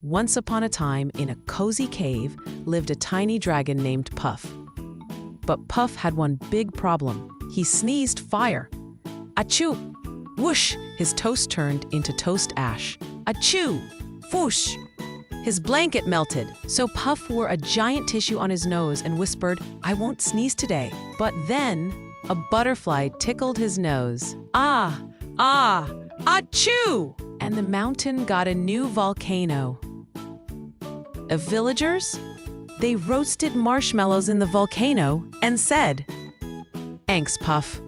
Once upon a time, in a cozy cave, lived a tiny dragon named Puff. But Puff had one big problem. He sneezed fire. Achoo! Whoosh! His toast turned into toast ash. Achoo! Whoosh! His blanket melted, so Puff wore a giant tissue on his nose and whispered, "I won't sneeze today." But then, a butterfly tickled his nose. Ah! Ah! Achoo! And the mountain got a new volcano. Of villagers? They roasted marshmallows in the volcano and said, "Thanks, Puff.